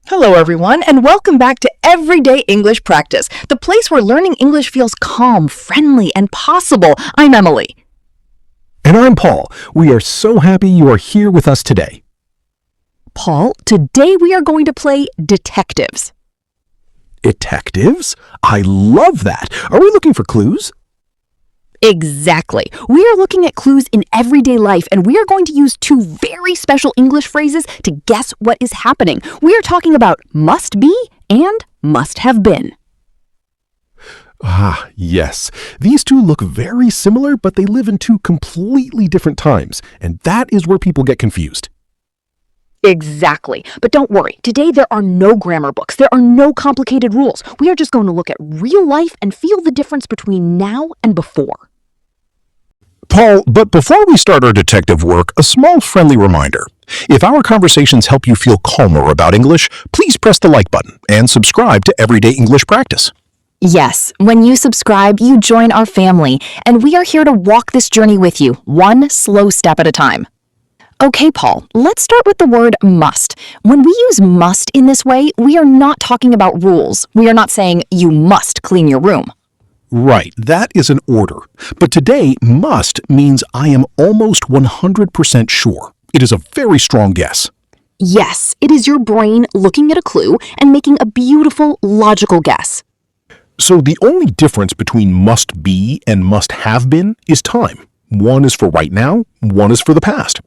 Hello, everyone, and welcome back to Everyday English Practice, the place where learning English feels calm, friendly, and possible. I'm Emily. And I'm Paul. We are so happy you are here with us today. Paul, today we are going to play detectives. Detectives? I love that. Are we looking for clues? Exactly. We are looking at clues in everyday life, and we are going to use two very special English phrases to guess what is happening. We are talking about must be and must have been. Ah, yes. These two look very similar, but they live in two completely different times, and that is where people get confused. Exactly. But don't worry, today there are no grammar books. There are no complicated rules. We are just going to look at real life and feel the difference between now and before. Paul, but before we start our detective work, a small friendly reminder. If our conversations help you feel calmer about English, please press the like button and subscribe to Everyday English Practice. Yes, when you subscribe, you join our family, and we are here to walk this journey with you, one slow step at a time. Okay, Paul, let's start with the word must. When we use must in this way, we are not talking about rules. We are not saying you must clean your room. Right, that is an order. But today, must means I am almost 100% sure. It is a very strong guess. Yes, it is your brain looking at a clue and making a beautiful, logical guess. So the only difference between must be and must have been is time. One is for right now, one is for the past.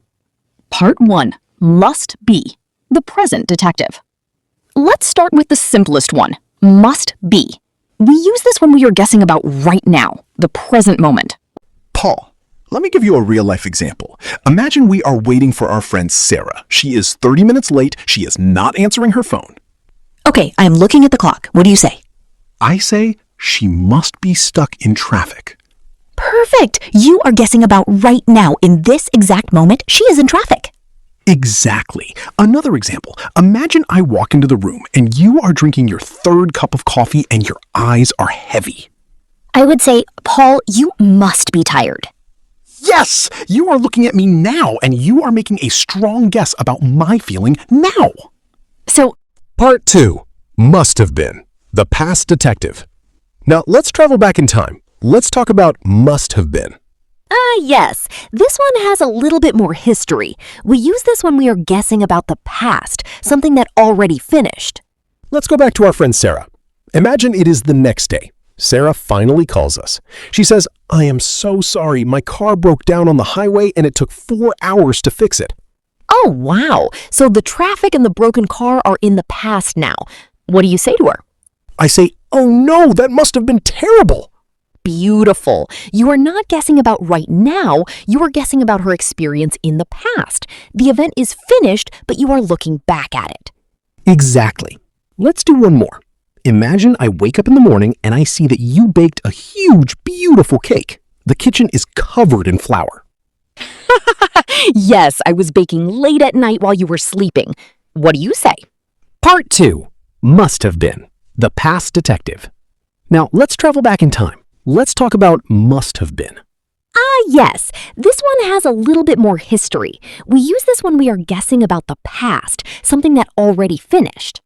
Part 1. Must be. The present detective. Let's start with the simplest one. Must be. We use this when we are guessing about right now, the present moment. Paul, let me give you a real-life example. Imagine we are waiting for our friend Sarah. She is 30 minutes late. She is not answering her phone. Okay, I am looking at the clock. What do you say? I say she must be stuck in traffic. Perfect! You are guessing about right now. In this exact moment, she is in traffic. Exactly. Another example. Imagine I walk into the room and you are drinking your third cup of coffee and your eyes are heavy. I would say, Paul, you must be tired. Yes! You are looking at me now and you are making a strong guess about my feeling now. So, Part 2. Must have been. The past detective. Now let's travel back in time. Let's talk about must have been. yes. This one has a little bit more history. We use this when we are guessing about the past, something that already finished. Let's go back to our friend Sarah. Imagine it is the next day. Sarah finally calls us. She says, I am so sorry. My car broke down on the highway and it took 4 hours to fix it. Oh, wow. So the traffic and the broken car are in the past now. What do you say to her? I say, oh no, that must have been terrible. Beautiful. You are not guessing about right now. You are guessing about her experience in the past. The event is finished, but you are looking back at it. Exactly. Let's do one more. Imagine I wake up in the morning and I see that you baked a huge, beautiful cake. The kitchen is covered in flour. Yes, I was baking late at night while you were sleeping. What do you say? Part 2. Must have been. The past detective. Now let's travel back in time. Let's talk about must have been. Yes. This one has a little bit more history. We use this when we are guessing about the past, something that already finished.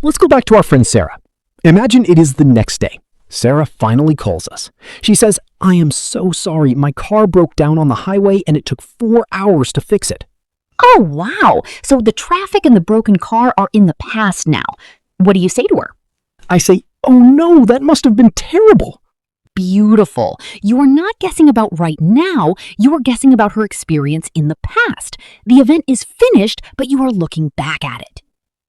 Let's go back to our friend Sarah. Imagine it is the next day. Sarah finally calls us. She says, I am so sorry. My car broke down on the highway and it took 4 hours to fix it. Oh, wow. So the traffic and the broken car are in the past now. What do you say to her? I say, oh no, that must have been terrible. Beautiful. You are not guessing about right now. You are guessing about her experience in the past. The event is finished, but you are looking back at it.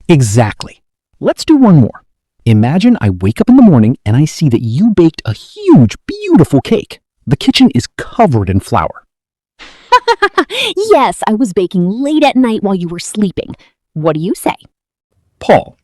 Exactly. Let's do one more. Imagine I wake up in the morning and I see that you baked a huge, beautiful cake. The kitchen is covered in flour. Yes, I was baking late at night while you were sleeping. What do you say? Paul,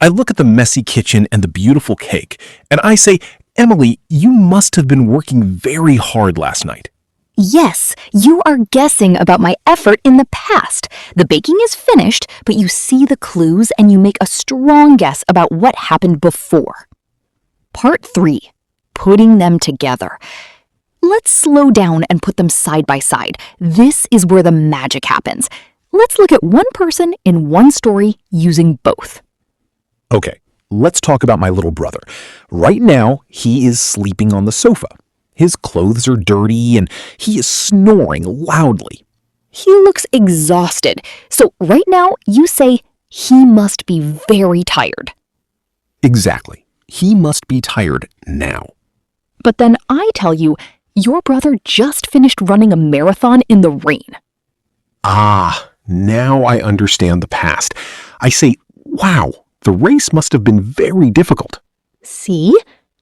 I look at the messy kitchen and the beautiful cake, and I say, Emily, you must have been working very hard last night. Yes, you are guessing about my effort in the past. The baking is finished, but you see the clues and you make a strong guess about what happened before. Part 3. Putting them together. Let's slow down and put them side by side. This is where the magic happens. Let's look at one person in one story using both. Okay, let's talk about my little brother. Right now, he is sleeping on the sofa. His clothes are dirty and he is snoring loudly. He looks exhausted. So right now, you say he must be very tired. Exactly. He must be tired now. But then I tell you, your brother just finished running a marathon in the rain. Ah, now I understand the past. I say, wow, the race must have been very difficult. See?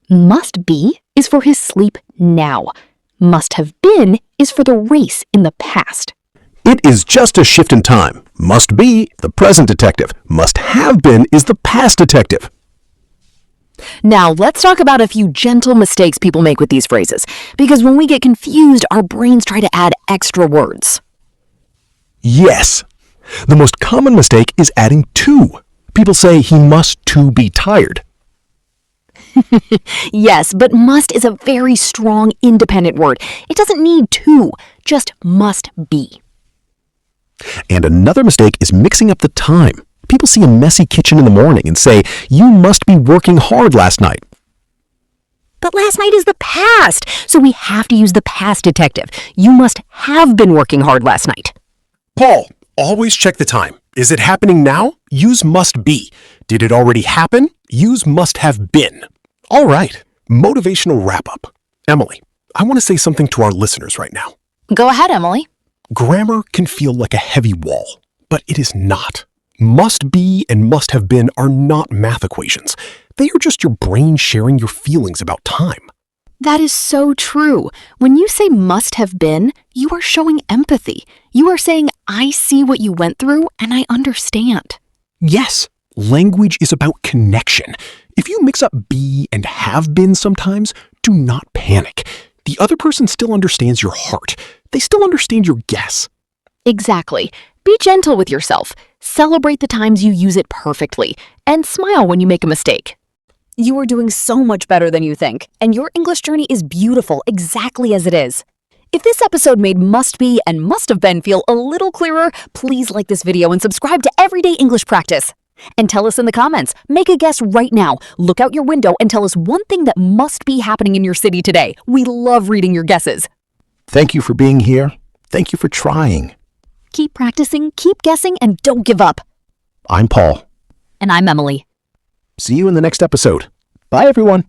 Must be is for his sleep now. Must have been is for the race in the past. It is just a shift in time. Must be, the present detective. Must have been is the past detective. Now, let's talk about a few gentle mistakes people make with these phrases, because when we get confused, our brains try to add extra words. Yes. The most common mistake is adding to. People say he must to be tired. Yes, but must is a very strong, independent word. It doesn't need to, just must be. And another mistake is mixing up the time. People see a messy kitchen in the morning and say, you must be working hard last night. But last night is the past, so we have to use the past detective. You must have been working hard last night. Paul, always check the time. Is it happening now? Use must be. Did it already happen? Use must have been. All right, motivational wrap-up. Emily, I want to say something to our listeners right now. Go ahead, Emily. Grammar can feel like a heavy wall, but it is not. Must be and must have been are not math equations. They are just your brain sharing your feelings about time. That is so true. When you say must have been, you are showing empathy. You are saying, I see what you went through and I understand. Yes, language is about connection. If you mix up be and have been sometimes, do not panic. The other person still understands your heart. They still understand your guess. Exactly. Be gentle with yourself. Celebrate the times you use it perfectly. And smile when you make a mistake. You are doing so much better than you think, and your English journey is beautiful exactly as it is. If this episode made must be and must have been feel a little clearer, please like this video and subscribe to Everyday English Practice. And tell us in the comments. Make a guess right now. Look out your window and tell us one thing that must be happening in your city today. We love reading your guesses. Thank you for being here. Thank you for trying. Keep practicing, keep guessing, and don't give up. I'm Paul. And I'm Emily. See you in the next episode. Bye, everyone.